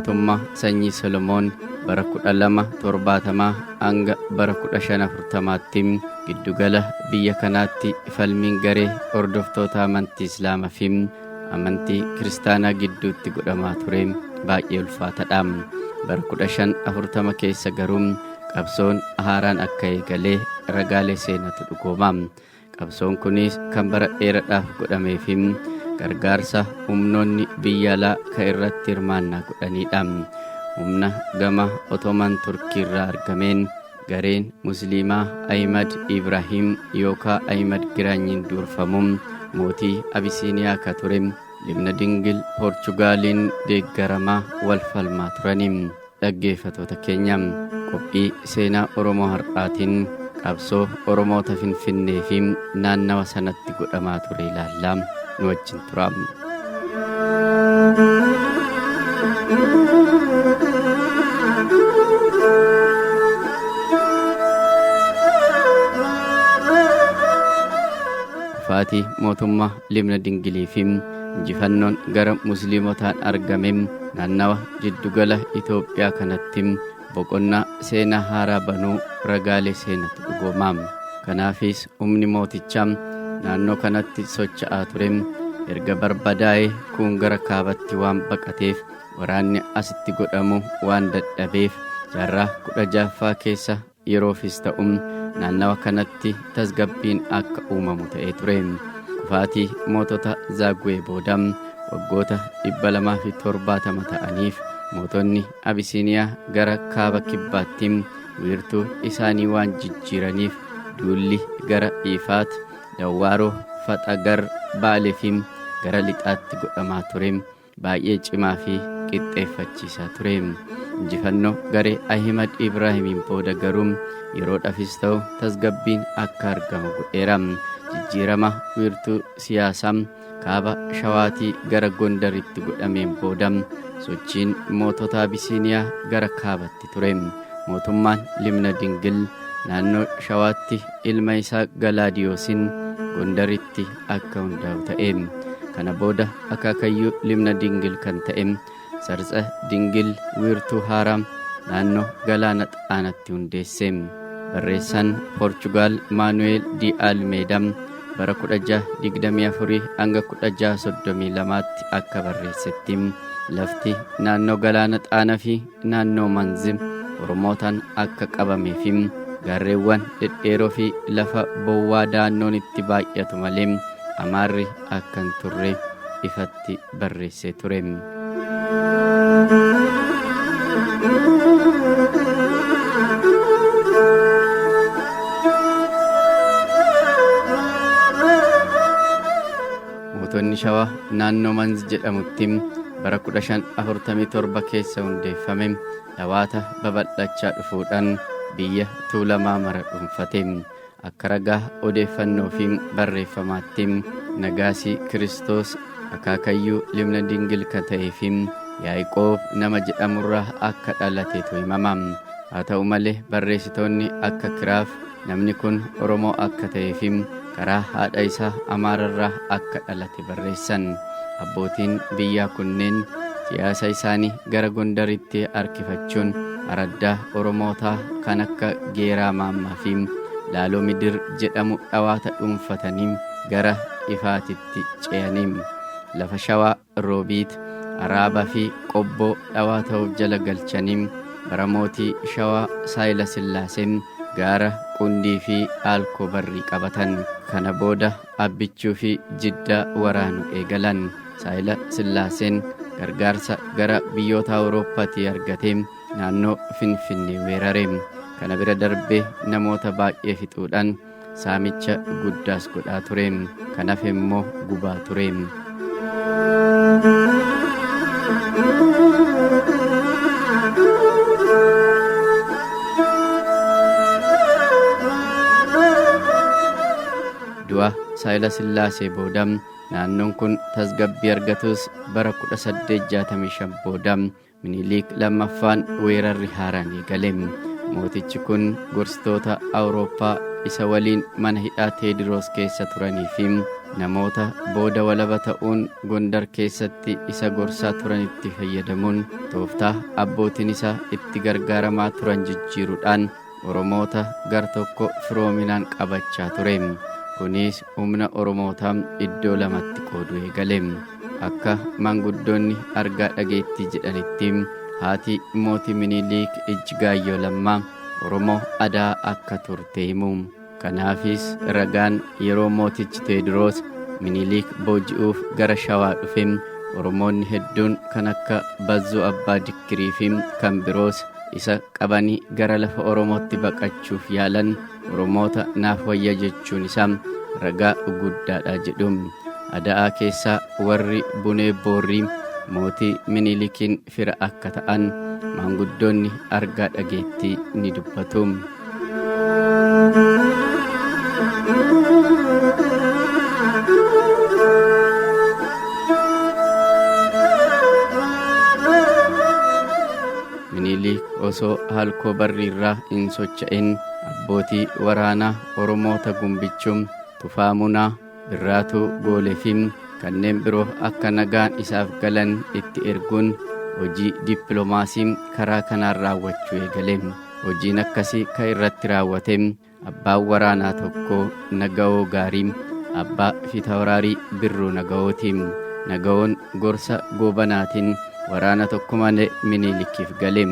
mootummaa sanyii Solomoon bara 1270 hanga bara 1540tti giddugala biyya kanaatti falmiin garee hordoftoota amantii Islaamaa fi amantii Kiristaanaa gidduutti godhamaa ture baay'ee ulfaataadha. Bara 1540 keessa garuu qabsoon haaraan akka eegalee ragaalee seenatu dhugooma. Qabsoon kunis kan bara dheeraadhaaf godhamee fi gargaarsa humnoonni biyya alaa kan irratti hirmaannaa godhanidha. Humna gama Otoman Turkii irraa argameen gareen Musliimaa Ahmad Ibrahim yookaan Ahmad Giraanyiin durfamuun mootii Abisiiniyaa ka ture Libna Dingil Poorchugaaliin deeggaramaa wal falmaa turaniin. Dhaggeeffattoota keenya, qophii seenaa Oromoo har'aatiin qabsoo Oromoota Finfinnee fi naannawa sanatti godhamaa ture ilaallaa. Nu wajjin turaa. Faatii mootummaa Libna Dingilii fi injifannoon gara Musliimotaan argame naannawa jiddugala Itoophiyaa kanatti boqonnaa seenaa haaraa banuu ragaalee seenatu dhugooma. Kanaafis humni mootichaa naannoo kanatti socho'aa ture erga barbadaa'ee kun gara kaabatti waan baqateef waraanni asitti godhamu waan dadhabeef jaarraa 16ffaa keessa yeroofis ta'u naannawa kanatti tasgabbiin akka uumamu ta'ee ture. Kufaatii mootota Zaagwee booda waggoota 270 ta'aniif mootonni Abisiiniyaa gara kaaba kibbaatti wiirtuu isaanii waan jijjiiraniif duulli gara Ifaat, Dawwaaroo, Faxagar, Baalee fi gara lixaatti godhamaa ture baay'ee cimaa fi qixxeeffachiisaa ture. Injifannoo garee Ahmad Ibraahimiin booda garuu yeroodhaafis ta'u tasgabbiin akka argamu godheera. Jijjiirama wiirtuu siyaasaa kaaba Shawaatii gara Gondaritti godhameen booda sochiin mootota Abisiiniyaa gara kaabatti ture. Mootummaan Libna Dingil naannoo Shawaatti ilma isaa Galaadiyoosiin Gondaritti akka hundaa'u ta'e. Kana booda akaakayyuu Libna Dingil kan ta'e Sarsa Dingil wiirtuu haaraa naannoo Galaana Xaanaatti hundeesse. Barreessaan Poorchugaal Maanu'eel di Almeeda bara 1624 hanga 1632tti akka barreessetti lafti naannoo Galaana Xaanaa fi naannoo Manzim Oromootaan akka qabamee fi gaarreewwan dhedheeroo fi lafa bowwaa daannoon itti baay'atu malee amaarri akka hin turre ifatti barreessee ture. Mootonni Shawaa naannoo Manz jedhamutti bara 1547 keessa hundeeffame dhawaata babal'achaa dhufuudhaan biyya Tuulamaa mara dhuunfate. Akka ragaa odeeffannoo fi barreeffamaatti Nagaasii Kiristoos akaakayyuu Libna Dingil kan ta'ee fi Yaaqoob nama jedhamurraa akka dhalateetu himama. Haa ta'u malee barreessitoonni akka Kiraaf namni kun Oromoo akka ta'ee fi karaa haadha isaa Amaararraa akka dhalate barreessan. Abbootiin biyyaa kunneen siyaasa isaanii gara Gondaritti harkifachuun araddaa Oromootaa kan akka Geeraa Maammaa fi Laaloo Midir jedhamu dhawaata dhuunfatanii gara Ifaatitti ce'anii lafa Shawaa Roobiit, Araabaa fi Qobboo dhawaata'uuf jala galchanii bara mootii Shawaa Saayila Sillaaseen gaara Qundii fi Aalkoo Barrii qabatan. Kana booda Abbichuu fi Jiddaa waraanu eegalan. Saayila Sillaaseen gargaarsa gara biyyoota Awurooppaatii argatee naannoo Finfinnee weerare. Kana bira darbee namoota baay'ee fixuudhaan saamicha guddaas godhaa ture. Kanaaf immoo gubaa ture. Du'a Saayila Sillaasee booda naannoon kun tasgabbii argatus bara 1865 booda Minilik lammaffaan weerarri haaraan eegale. Mootichi kun gorsitoota Awurooppaa isa waliin mana hidhaa Teediroos keessa turanii fi namoota booda walaba ta'uun Gondar keessatti isa gorsaa turanitti fayyadamuun tooftaa abbootiin isaa itti gargaaramaa turan jijjiiruudhaan Oromoota gar tokko firoominaan qabachaa ture. Kunis humna Oromootaa iddoo lamatti qooduu eegale. Akka maanguddoonni argaa dhageettii jedhanitti haati mootii Minilik Ijjigaayyoo lammaa Oromoo Adaa akka turte himu. Kanaafis ragaan yeroo mootichi Teediroos Minilik booji'uuf gara Shawaa dhufe Oromoonni hedduun kan akka Bazzuu Abbaa Dikkirii fi kan biroos isa qabanii gara lafa Oromootti baqachuuf yaalan Oromoota naaf wayya jechuun isaa ragaa guddaadha jedhu. Ada'aa keessaa warri Bunee Boorrii mootii Minilikiin fira akka ta'an maanguddoonni argaa dhageettii ni dubbatu. Minilik osoo halkoo barriirraa hin socho'in abbootii waraanaa Oromoota gumbichuun Tufaa Munaa, Birraatuu Gooleefim kanneen biroo akka nagaan isaaf galan itti erguun hojii dippiloomaasii karaa kanaan raawwachuu eegale. Hojiin akkasii kan irratti raawwate abbaan waraanaa tokko Naga'oo Gaarii, abbaa Fiitawuraarii Birruu Naga'ooti. Naga'oon gorsa Goobanaatiin waraana tokko malee Minilikiif gale.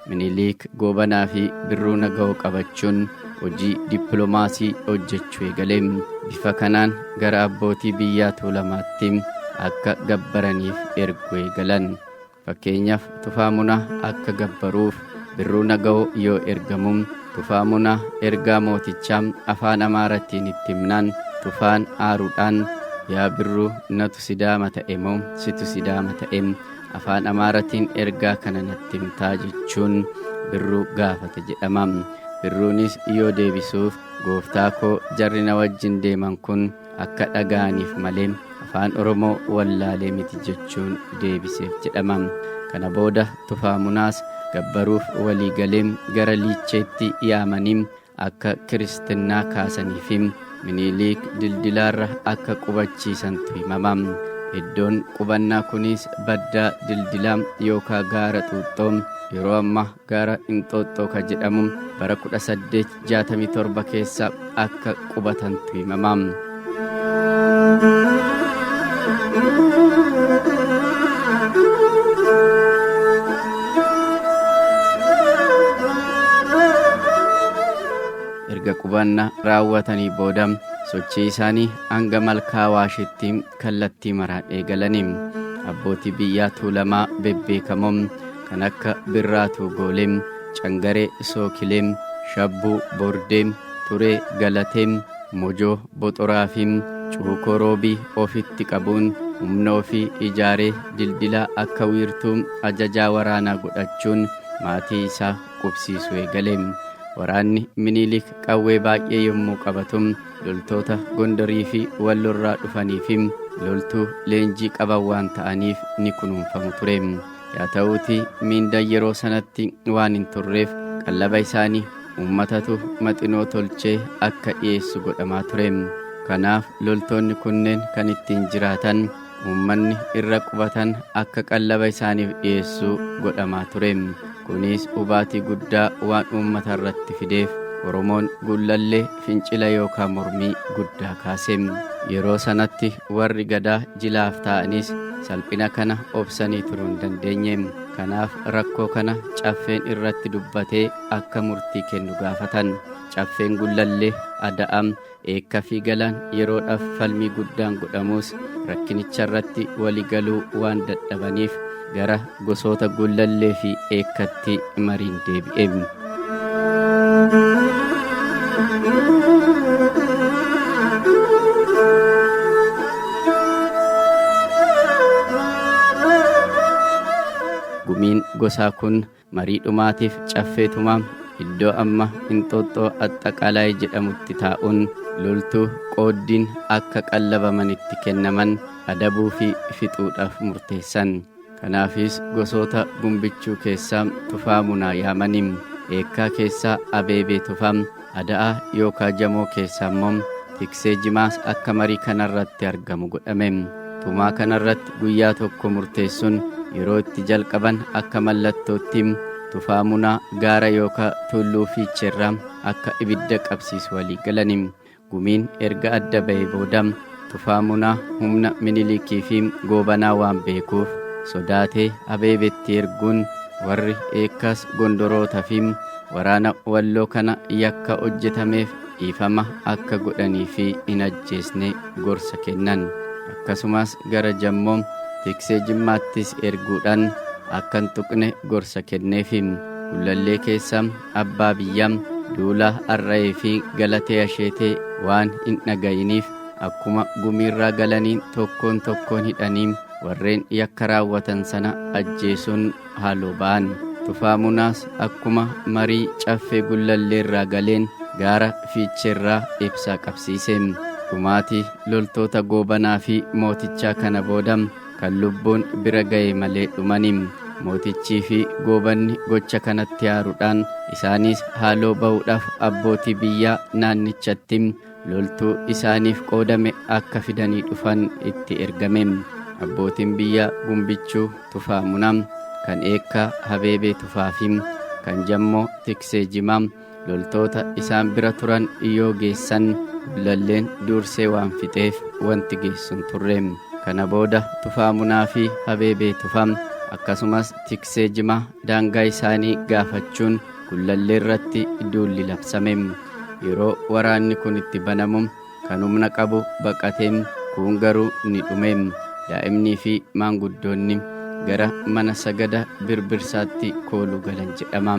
Minilik Goobanaa fi Birruu Naga'oo qabachuun hojii dippiloomaasii hojjechuu eegale. Bifa kanaan gara abbootii biyyaa Tuulamaatti akka gabbaraniif erguu eegalan. Fakkeenyaaf Tufaa Munaa akka gabbaruuf Birruu Naga'oo yoo ergamu Tufaa Munaa ergaa mootichaa afaan Amaaraatiin itti himnaan Tufaan aaruudhaan yaa Birruu natu Sidaama ta'e moo situ Sidaama ta'e afaan Amaaraatiin ergaa kana natti himtaa jechuun Birruu gaafate jedhama. Birruunis yoo deebisuuf gooftaa koo jarri na wajjin deeman kun akka dhaga'aniif malee afaan Oromoo wallaalee miti jechuun deebiseef jedhama. Kana booda Tufaa Munaas gabbaruuf walii galee gara Liicheetti yaamanii akka kiristinnaa kaasaniif Minilik dildilaarra akka qubachiisantu himama. Iddoon qubannaa kunis baddaa dildilaa yookaan gaara Xuuxxoo yeroo ammaa gaara Inxooxxoo kan jedhamu bara 1867 keessa akka qubatantu himama. Erga qubannaa raawwatanii booda sochii isaanii hanga malkaa Awaashitti kallattii maraan eegalanii abbootii biyyaa Tuulamaa bebbeekamoon kan akka Birraatuu Goolee, Cangaree Sookilee, Shabbuu Bordee, Turee Galatee, Mojoo Boxoraa fi Cuukoo Roobii ofitti qabuun humna ofii ijaaree dildilaa akka wiirtuu ajajaa waraanaa godhachuun maatii isaa qubsiisuu eegale. Waraanni Minilik qawwee baay'ee yommuu qabatu loltoota Gondarii fi Wallorraa dhufaniif loltuu leenjii qaban waan ta'aniif ni kunuunfamu ture. Yaa ta'uutii miindaan yeroo sanatti waan hin turreef qallaba isaanii uummatatu maxinoo tolchee akka dhiyeessu godhamaa ture. Kanaaf loltoonni kunneen kan ittiin jiraatan uummanni irra qubatan akka qallaba isaaniif dhiyeessu godhamaa ture. Kunis hubaatii guddaa waan uummata irratti fideef Oromoon gullallee fincila yookaan mormii guddaa kaase. Yeroo sanatti warri gadaa jilaaf ta'anis salphina kana obsanii turuu hin dandeenye. Kanaaf rakkoo kana caffeen irratti dubbatee akka murtii kennu gaafatan. Caffeen gullallee Ada'am eekka fi galaan yeroodhaaf falmii guddaan godhamus rakkinicha irratti waligaluu waan dadhabaniif gara gosoota gullallee fi eekkatti mariin deebi'e. Gumiin gosaa kun marii dhumaatiif caffeetuma iddoo amma Inxooxxoo Axxaqalaay jedhamutti taa'uun loltuu qooddiin akka qallabamanitti kennaman adabuu fi fixuudhaaf murteessan. Kanaafis gosoota gumbichuu keessaa Tufaa Munaa yaamanii eekkaa keessaa Abeebee Tufaa, Ada'aa yookaan Jamoo keessaa immoo Tiksee Jimaas akka marii kanarratti argamu godhame. Tumaa kanarratti guyyaa tokko murteessuun yeroo itti jalqaban akka mallattootti Tufaa Munaa gaara yookaan tulluu Fiicheerraa akka ibidda qabsiisu walii galani. Gumiin erga adda ba'ee booda Tufaa Munaa humna Minilikii fi Goobanaa waan beekuuf sodaatee Abeebetti erguun warri eekkas Gondorootaa fi waraana Walloo kana yakka hojjetameef dhiifama akka godhanii fi hin ajjeesne gorsa kennan. Akkasumas gara Jammoo Tiksee Jimmaattis erguudhaan akka hin tuqne gorsa kenneefi. Gullallee keessa abbaa biyyaa Duulaa Arra'ee fi Galatee Asheetee waan hin dhaga'iniif akkuma gumiirraa galanii tokkoon tokkoon hidhanii warreen yakka raawwatan sana ajjeesuun haaloo ba'an. Tufaa Munaas akkuma marii caffee gullalleerraa galeen gaara Fiicheerraa ibsaa qabsiise. Dhumaatii loltoota Goobanaa fi mootichaa kana booda kan lubbuun bira ga'e malee dhumanii. Mootichii fi Goobanni gocha kanatti aaruudhaan isaanis haaloo ba'uudhaaf abbootii biyyaa naannichatti loltuu isaaniif qoodame akka fidanii dhufan itti ergame. Abbootiin biyyaa Gumbichuu Tufaa Munaa, kan eekkaa Abeebee Tufaa fi kan Jammoo Tiksee Jimaa loltoota isaan bira turan yoo geessan gullalleen dursee waan fixeef wanti geessun turre. Kana booda Tufaa Munaa fi Abeebee Tufaa akkasumas Tiksee Jimaa daangaa isaanii gaafachuun gullallee irratti duulli labsame. Yeroo waraanni kun itti banamu kan humna qabu baqatee kuun garuu ni dhume. Daa'imnii fi maanguddoonni gara mana sagada Birbirsaatti kooluu galan jedhama.